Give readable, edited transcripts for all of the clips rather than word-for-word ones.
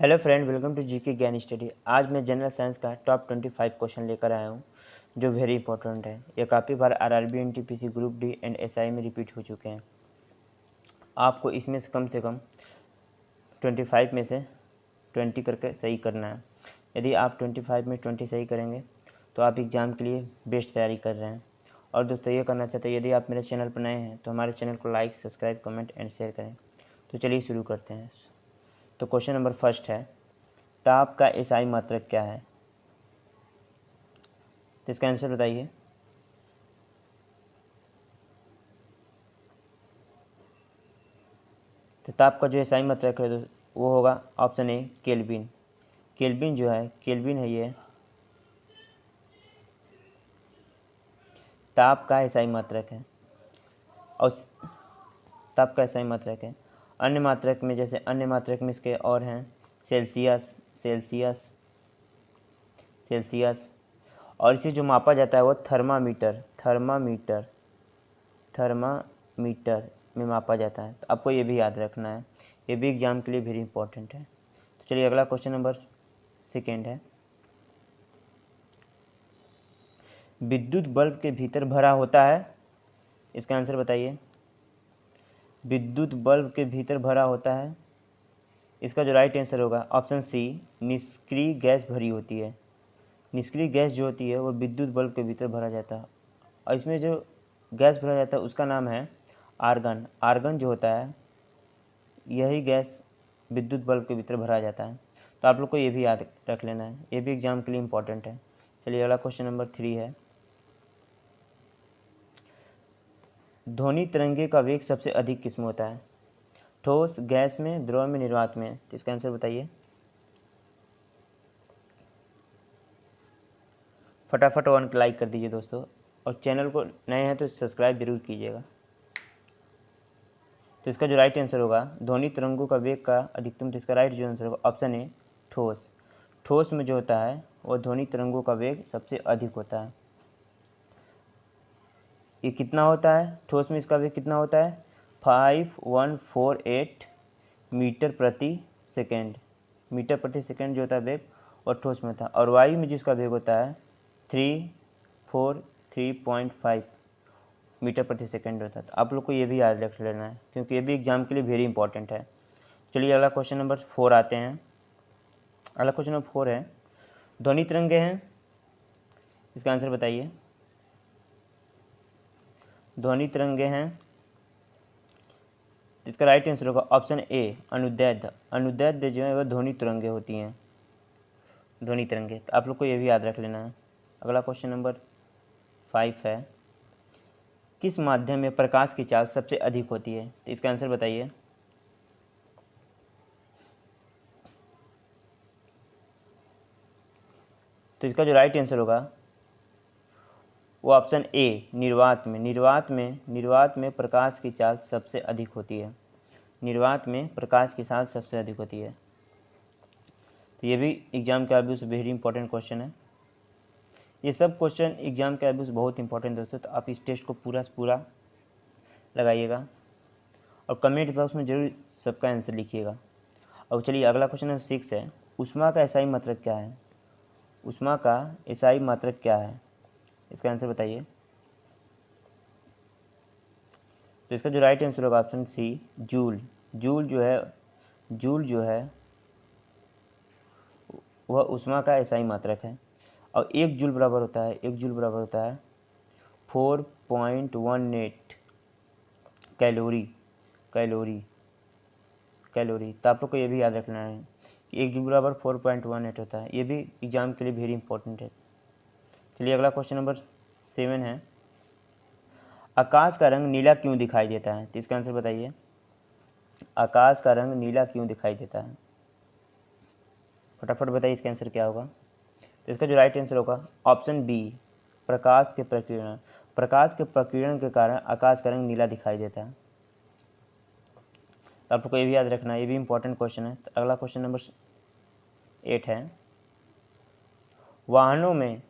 Hello friend, welcome to GK Gyan study. आज मैं general science का टॉप 25 क्वेश्चन लेकर आया हूँ जो वेरी इंपॉर्टेंट है। ये काफ़ी बार RRB, NTPC, group D and SI में रिपीट हो चुके हैं। आपको इसमें से कम 25 में से 20 करके सही करना है। यदि आप 25 में 20 सही करेंगे तो आप एग्ज़ाम के लिए बेस्ट तैयारी कर रहे हैं। और दोस्तों, ये करना चाहते हैं, यदि आप मेरे चैनल पर नए हैं तो हमारे चैनल को like, subscribe, comment and share करें। तो चलिए शुरू करते हैं। तो क्वेश्चन नंबर फर्स्ट है, ताप का एसआई मात्रक क्या है? तो इसका आंसर बताइए। तो ताप का जो एसआई मात्रक है वो होगा ऑप्शन ए केल्विन। केल्विन जो है, केल्विन है ये ताप का एसआई मात्रक है। और ताप का एसआई मात्रक है। अन्य मात्रक में, जैसे अन्य मात्रक में इसके और हैं सेल्सियस, सेल्सियस, सेल्सियस। और इसे जो मापा जाता है वो थर्मामीटर, थर्मामीटर, थर्मामीटर में मापा जाता है। तो आपको ये भी याद रखना है, ये भी एग्जाम के लिए वेरी इंपॉर्टेंट है। तो चलिए अगला क्वेश्चन नंबर सेकेंड है, विद्युत बल्ब के भीतर भरा होता है। इसका आंसर बताइए। विद्युत बल्ब के भीतर भरा होता है, इसका जो राइट आंसर होगा ऑप्शन सी निष्क्रिय गैस भरी होती है। निष्क्रिय गैस जो होती है वो विद्युत बल्ब के भीतर भरा जाता है। और इसमें जो गैस भरा जाता है उसका नाम है आर्गन। आर्गन जो होता है, यही गैस विद्युत बल्ब के भीतर भरा जाता है। तो आप लोग को ये भी याद रख लेना है, ये भी एग्जाम के लिए इंपॉर्टेंट है। चलिए अगला क्वेश्चन नंबर 3 है, ध्वनि तरंगे का वेग सबसे अधिक किसमें होता है? ठोस, गैस में, द्रव में, निर्वात में? तो इसका आंसर बताइए। फटाफट वन लाइक कर दीजिए दोस्तों, और चैनल को नए हैं तो सब्सक्राइब जरूर कीजिएगा। तो इसका जो राइट आंसर होगा ध्वनि तरंगों का वेग का अधिकतम, तो इसका राइट जो आंसर होगा ऑप्शन ए ठोस। ठोस में जो होता है वो ध्वनि तरंगों का वेग सबसे अधिक होता है। ये कितना होता है? ठोस में इसका वेग कितना होता है? 5148 मीटर प्रति सेकेंड। मीटर प्रति सेकेंड जो होता है वेग, और ठोस में होता है। और वायु में जिसका वेग होता है 343.5 मीटर प्रति सेकेंड होता है। तो आप लोग को ये भी याद रख लेना है, क्योंकि ये भी एग्जाम के लिए वेरी इंपॉर्टेंट है। चलिए अगला क्वेश्चन नंबर 4 आते हैं। अगला क्वेश्चन नंबर 4 है, ध्वनि तरंगे हैं, इसका आंसर बताइए। ध्वनि तरंगे हैं, इसका राइट आंसर होगा ऑप्शन ए अनुदैर्ध्य। अनुदैर्ध्य जो है वह ध्वनि तरंगे होती हैं, ध्वनि तरंगे। तो आप लोग को ये भी याद रख लेना है। अगला क्वेश्चन नंबर 5 है, किस माध्यम में प्रकाश की चाल सबसे अधिक होती है? तो इसका आंसर बताइए। तो इसका जो राइट आंसर होगा वो ऑप्शन ए निर्वात में। निर्वात में प्रकाश की चाल सबसे अधिक होती है। निर्वात में प्रकाश की चाल सबसे अधिक होती है। तो ये भी एग्जाम के आबू से वेरी इंपॉर्टेंट क्वेश्चन है। ये सब क्वेश्चन एग्जाम के आबू से बहुत इंपॉर्टेंट दोस्तों। तो आप इस टेस्ट को पूरा से पूरा लगाइएगा और कमेंट बॉक्स में जरूर सबका आंसर लिखिएगा। और चलिए अगला क्वेश्चन नंबर 6 है, ऊष्मा का एसआई मात्रक क्या है? ऊष्मा का एसआई मात्रक क्या है? इसका आंसर बताइए। तो इसका जो राइट आंसर होगा ऑप्शन सी जूल। जूल जो है वह ऊष्मा का एसआई मात्रक है। और 1 जूल बराबर होता है, 1 जूल बराबर होता है 4.18 कैलोरी। कैलोरी कैलोरी तो आप लोग को ये भी याद रखना है कि 1 जूल बराबर 4.18 होता है। ये भी एग्जाम के लिए वेरी इंपॉर्टेंट है। चलिए अगला क्वेश्चन नंबर 7 है, आकाश का रंग नीला क्यों दिखाई देता है? तो इसका आंसर बताइए। आकाश का रंग नीला क्यों दिखाई देता है? फटाफट बताइए इसका आंसर क्या होगा। तो इसका जो राइट आंसर होगा ऑप्शन बी प्रकाश के प्रकीर्णन। प्रकाश के प्रकीर्णन के कारण आकाश का रंग नीला दिखाई देता है। तो आपको ये भी याद रखना है, ये भी इंपॉर्टेंट क्वेश्चन है। तो अगला क्वेश्चन नंबर 8 है, वाहनों में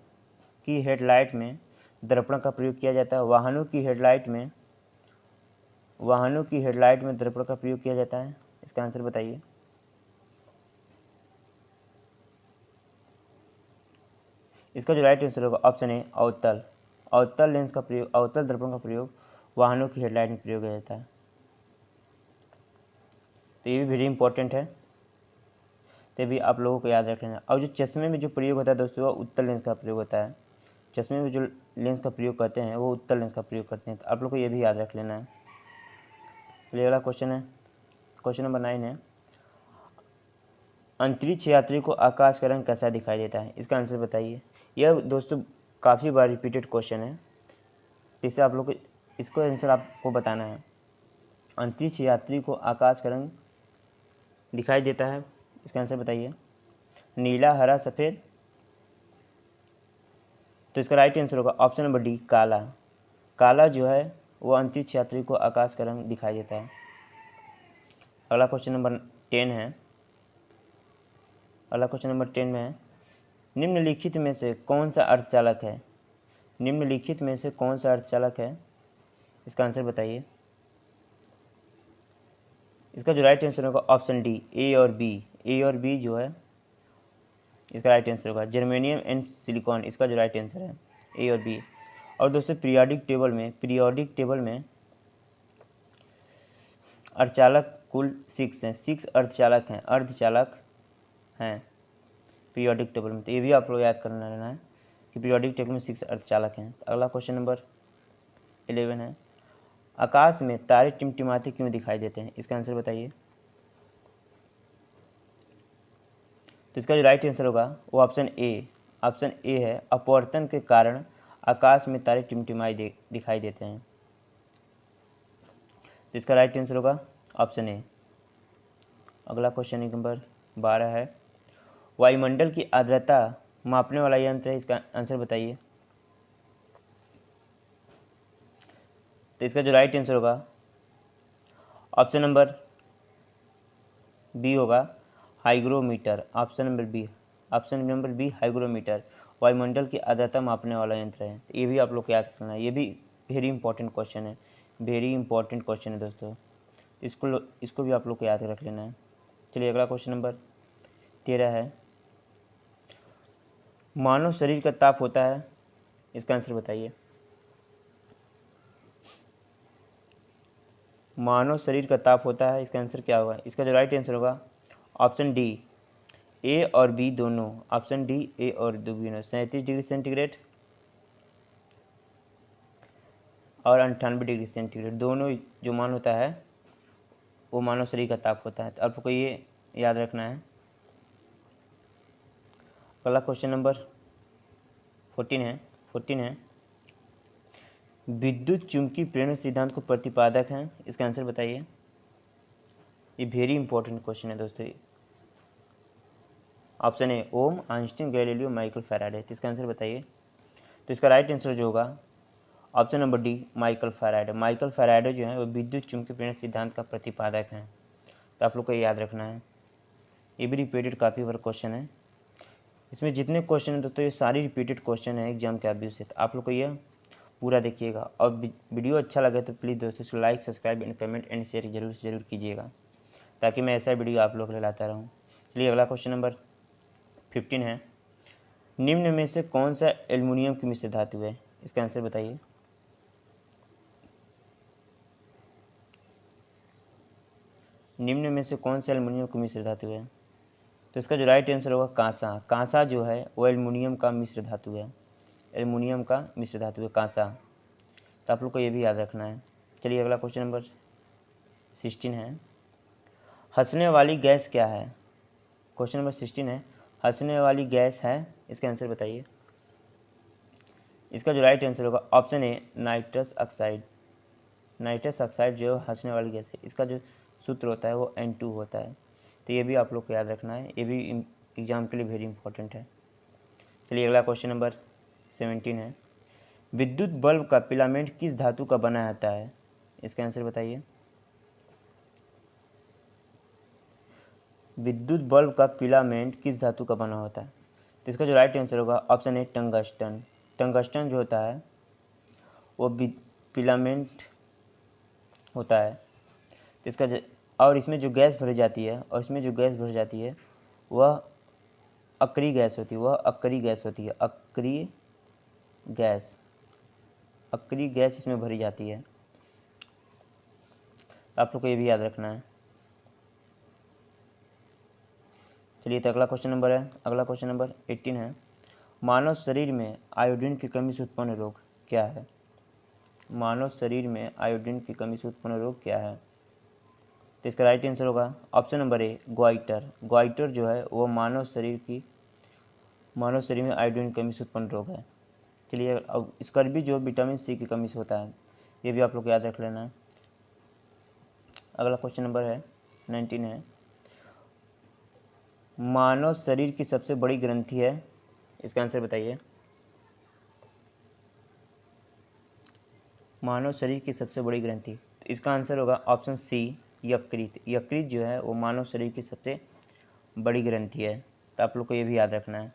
की हेडलाइट में दर्पण का प्रयोग किया जाता है। वाहनों की हेडलाइट में दर्पण का प्रयोग किया जाता है। इसका आंसर बताइए। इसका जो राइट आंसर होगा ऑप्शन ए अवतल। अवतल लेंस का प्रयोग, अवतल दर्पण का प्रयोग वाहनों की हेडलाइट में प्रयोग किया जाता है। तो ये भी वेरी इंपॉर्टेंट है, तो भी आप लोगों को याद रख लेना। और जो चश्मे में जो प्रयोग होता है दोस्तों, वो उत्तल लेंस का प्रयोग होता है। चश्मे में जो लेंस का प्रयोग करते हैं वो उत्तल लेंस का प्रयोग करते हैं, तो आप लोग को ये भी याद रख लेना है। चलिए अगला क्वेश्चन है, क्वेश्चन नंबर 9 है, अंतरिक्ष यात्री को आकाश का रंग कैसा दिखाई देता है? इसका आंसर बताइए। यह दोस्तों काफ़ी बार रिपीटेड क्वेश्चन है, जिससे आप लोग को इसको आंसर आपको बताना है। अंतरिक्ष यात्री को आकाश का रंग दिखाई देता है, इसका आंसर बताइए। नीला, हरा, सफ़ेद। तो इसका राइट आंसर होगा ऑप्शन नंबर डी काला। काला जो है वो अंतरिक्ष यात्री को आकाश का रंग दिखाई देता है। अगला क्वेश्चन नंबर 10 है, अगला क्वेश्चन नंबर 10 में है, निम्नलिखित में से कौन सा अर्धचालक है? निम्नलिखित में से कौन सा अर्धचालक है? इसका आंसर बताइए। इसका जो राइट आंसर होगा ऑप्शन डी ए और बी। ए और बी जो है इसका राइट आंसर होगा जर्मेनियम एंड सिलिकॉन, इसका जो राइट आंसर है ए और बी। और दोस्तों पीरियोडिक टेबल में अर्धचालक कुल 6 हैं, 6 अर्धचालक हैं पीरियोडिक टेबल में। तो ये भी आप लोग याद करना रहना है कि पीरियोडिक टेबल में 6 अर्धचालक हैं। तो अगला क्वेश्चन नंबर 11 है, आकाश में तारे टिमटिमाते क्यों दिखाई देते हैं? इसका आंसर बताइए। तो इसका जो राइट आंसर होगा वो ऑप्शन ए है, अपवर्तन के कारण आकाश में तारे टिमटिमाई दिखाई देते हैं। तो इसका राइट आंसर होगा ऑप्शन ए। अगला क्वेश्चन नंबर 12 है, वायुमंडल की आर्द्रता मापने वाला यंत्र है, इसका आंसर बताइए। तो इसका जो राइट आंसर होगा ऑप्शन नंबर बी होगा hygrometer. Option number B hygrometer वायुमंडल की आर्द्रता मापने वाला यंत्र है। तो ये भी आप लोग को याद करना है, ये भी वेरी इंपॉर्टेंट क्वेश्चन है, वेरी इंपॉर्टेंट क्वेश्चन है दोस्तों। इसको भी आप लोग को याद रख लेना है। चलिए अगला क्वेश्चन नंबर 13 है, मानव शरीर का ताप होता है, इसका आंसर बताइए। मानव शरीर का ताप होता है, इसका आंसर क्या होगा? इसका जो राइट आंसर होगा ऑप्शन डी ए और बी दोनों। ऑप्शन डी ए और बी दोनों, 37 डिग्री सेंटीग्रेड और 98 डिग्री सेंटीग्रेड, दोनों जो मान होता है वो मानव शरीर का ताप होता है। तो आपको ये याद रखना है। अगला क्वेश्चन नंबर 14 है, विद्युत चुंबकीय प्रेरण सिद्धांत को प्रतिपादक हैं, इसका आंसर बताइए। ये वेरी इंपॉर्टेंट क्वेश्चन है दोस्तों। Option A Ohm, Einstein, Galileo, Michael Faraday. तो इसका आंसर बताइए। तो इसका राइट आंसर जो होगा option number D Michael Faraday. Michael Faraday जो है वो विद्युत चुंबकीय प्रेरण सिद्धांत का प्रतिपादक हैं। तो आप लोग को याद रखना है, ये भी रिपीटेड काफ़ी बार क्वेश्चन है। इसमें जितने क्वेश्चन हैं दोस्तों ये सारी रिपीटेड क्वेश्चन है एग्जाम के ऑब्जेक्टिव से। तो आप लोग को यह पूरा देखिएगा, और वीडियो अच्छा लगे तो प्लीज़ दोस्तों इसको like, subscribe and comment and share जरूर से जरूर कीजिएगा, ताकि मैं ऐसा वीडियो आप लोग के लिए लाता रहूँ। चलिए अगला क्वेश्चन नंबर 15 है, निम्न में से कौन सा एल्युमिनियम की मिश्र धातु है? इसका आंसर बताइए। निम्न में से कौन सा एल्युमिनियम की मिश्र धातु है? तो इसका जो राइट आंसर होगा कांसा। कांसा जो है वो एल्युमिनियम का मिश्र धातु है, एल्युमिनियम का मिश्र धातु है कांसा। तो आप लोग को ये भी याद रखना है। चलिए अगला क्वेश्चन नंबर 16 है, हंसने वाली गैस क्या है? क्वेश्चन नंबर 16 है, हंसने वाली गैस है, इसका आंसर बताइए। इसका जो राइट आंसर होगा option A nitrous oxide. Nitrous oxide जो हंसने वाली गैस है, इसका जो सूत्र होता है वो N2 होता है। तो ये भी आप लोग को याद रखना है, ये भी एग्जाम के लिए वेरी इंपॉर्टेंट है। चलिए अगला क्वेश्चन नंबर 17 है, विद्युत बल्ब का फिलामेंट किस धातु का बना होता है? इसका आंसर बताइए। विद्युत बल्ब का फिलामेंट किस धातु का बना होता है? तो इसका जो राइट आंसर होगा ऑप्शन ए टंगस्टन। टंगस्टन जो होता है वो फिलामेंट होता है। तो इसका और इसमें जो गैस भरी जाती है वह अक्रिय गैस होती है, वह अक्रिय गैस होती है, अक्रिय गैस, अक्रिय गैस इसमें भरी जाती है। आप लोग को ये भी याद रखना है। चलिए तो अगला क्वेश्चन नंबर है, अगला क्वेश्चन नंबर 18 है, मानव शरीर में आयोडीन की कमी से उत्पन्न रोग क्या है? मानव शरीर में आयोडीन की कमी से उत्पन्न रोग क्या है? तो इसका राइट आंसर होगा option number A, goitre. Goitre जो है वो मानव शरीर में आयोडीन की कमी से उत्पन्न रोग है। चलिए अब स्कर्वी जो विटामिन सी की कमी से होता है, ये भी आप लोग याद रख लेना है। अगला क्वेश्चन नंबर है 19 है, मानव शरीर की सबसे बड़ी ग्रंथि है, इसका आंसर बताइए। मानव शरीर की सबसे बड़ी ग्रंथि, तो इसका आंसर होगा ऑप्शन सी, यकृत। यकृत जो है वो मानव शरीर की सबसे बड़ी ग्रंथि है, तो आप लोग को ये भी याद रखना है।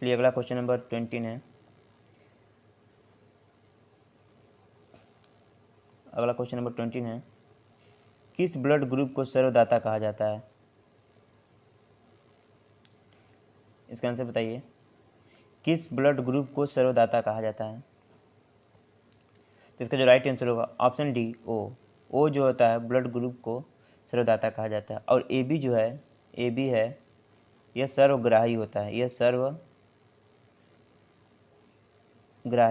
चलिए अगला क्वेश्चन नंबर 20 है, अगला क्वेश्चन नंबर 20 है, किस ब्लड ग्रुप को सर्वदाता कहा जाता है? इसका आंसर बताइए, किस ब्लड ग्रुप को सर्वदाता कहा जाता है? तो इसका जो राइट आंसर होगा ऑप्शन डी, ओ। ओ जो होता है ब्लड ग्रुप को सर्वदाता कहा जाता है। और ए बी जो है, ए बी है, यह सर्वग्राही होता है, यह सर्वग्राही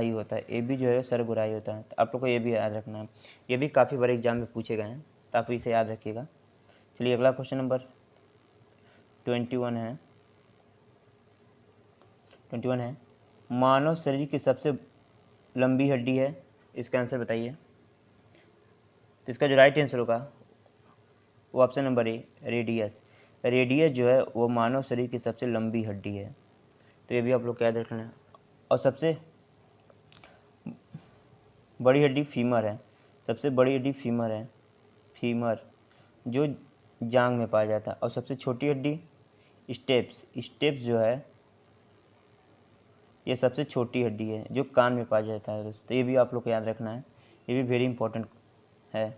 होता है। ए बी जो है सर्वग्राही होता है, तो आप लोग को ये भी याद रखना है। ये भी काफ़ी बड़े एग्जाम में पूछे गए हैं, तो आप इसे याद रखिएगा। चलिए अगला क्वेश्चन नंबर 21 है, 21 है, मानव शरीर की सबसे लंबी हड्डी है, इसका आंसर बताइए। तो इसका जो राइट आंसर होगा वो option number A, radius. Radius जो है वो मानव शरीर की सबसे लंबी हड्डी है, तो ये भी आप लोग याद रखना है। और सबसे बड़ी हड्डी फीमर है, सबसे बड़ी हड्डी फीमर है, फीमर जो जांग में पाया जाता है। और सबसे छोटी हड्डी स्टेप्स, स्टेप्स जो है ये सबसे छोटी हड्डी है जो कान में पाया जाता है दोस्तों। तो ये भी आप लोग को याद रखना है, ये भी वेरी इंपॉर्टेंट है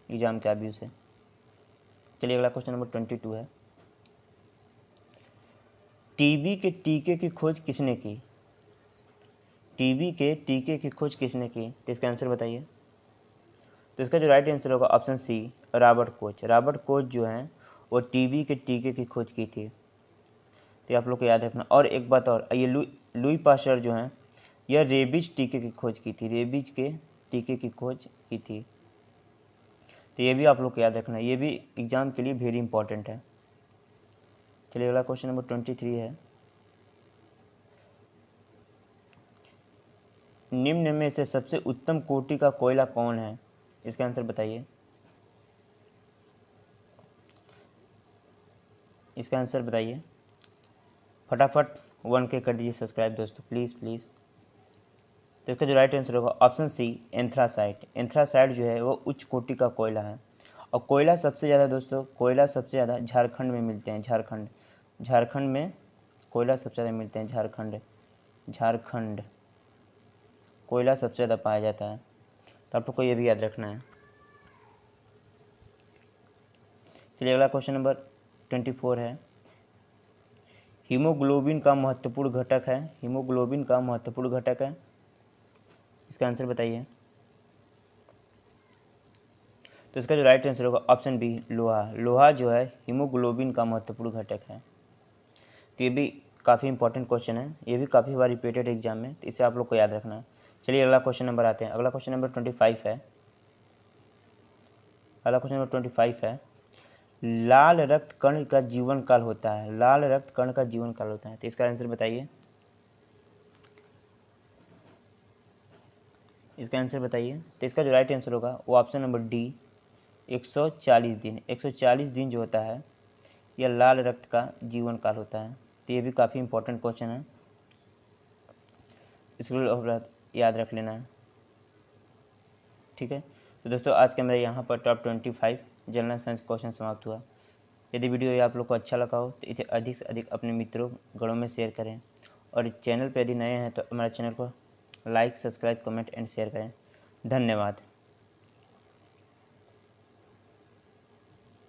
एग्जाम के व्यू से। चलिए अगला क्वेश्चन नंबर 22 है, टीबी के टीके की खोज किसने की? टीबी के टीके की खोज किसने की, तो इसका आंसर बताइए। तो इसका जो राइट आंसर होगा option C, Robert Koch. Robert Koch जो हैं वो टीबी के टीके की खोज की थी, तो आप लोग को याद रखना। और एक बात और, ये लुई पास्चर जो हैं यह रेबीज टीके की खोज की थी, रेबीज के टीके की खोज की थी, तो ये भी आप लोग को याद रखना है, ये भी एग्जाम के लिए वेरी इंपॉर्टेंट है। चलिए अगला क्वेश्चन नंबर 23 है, निम्न में से सबसे उत्तम कोटि का कोयला कौन है, इसका आंसर बताइए। इसका आंसर बताइए फटाफट, 1K कर दीजिए सब्सक्राइब दोस्तों, प्लीज़ प्लीज़। तो इसका जो राइट आंसर होगा ऑप्शन सी, एंथ्रासाइट। एंथ्रासाइट जो है वो उच्च कोटि का कोयला है। और कोयला सबसे ज़्यादा दोस्तों, कोयला सबसे ज़्यादा झारखंड में मिलते हैं, झारखंड में कोयला सबसे ज़्यादा मिलते हैं, झारखंड कोयला सबसे ज़्यादा पाया जाता है, तो आप लोग को ये भी याद रखना है। चलिए अगला क्वेश्चन नंबर 24 है, हीमोग्लोबिन का महत्वपूर्ण घटक है, हीमोग्लोबिन का महत्वपूर्ण घटक है, इसका आंसर बताइए। तो इसका जो राइट आंसर होगा ऑप्शन बी, लोहा। लोहा जो है हीमोग्लोबिन का महत्वपूर्ण घटक है, तो ये भी काफ़ी इंपॉर्टेंट क्वेश्चन है, ये भी काफ़ी बार रिपीटेड एग्जाम में, तो इसे आप लोग को याद रखना है। चलिए अगला क्वेश्चन नंबर आते हैं, अगला क्वेश्चन नंबर 25 है, अगला क्वेश्चन नंबर 25 है, लाल रक्त कण का जीवन काल होता है, लाल रक्त कण का जीवन काल होता है, तो इसका आंसर बताइए। इसका आंसर बताइए। तो इसका जो राइट आंसर होगा वो ऑप्शन नंबर डी, 140 दिन। 140 दिन जो होता है यह लाल रक्त का जीवन काल होता है, तो ये भी काफ़ी इंपॉर्टेंट क्वेश्चन है, इसको याद रख लेना है, ठीक है। तो दोस्तों आज का मेरा यहाँ पर टॉप 25 जनरल साइंस क्वेश्चन समाप्त हुआ। यदि वीडियो ये आप लोग को अच्छा लगा हो तो इसे अधिक से अधिक अपने मित्रों गणों में शेयर करें, और चैनल पर यदि नए हैं तो हमारे चैनल को like, subscribe, comment and share करें। धन्यवाद।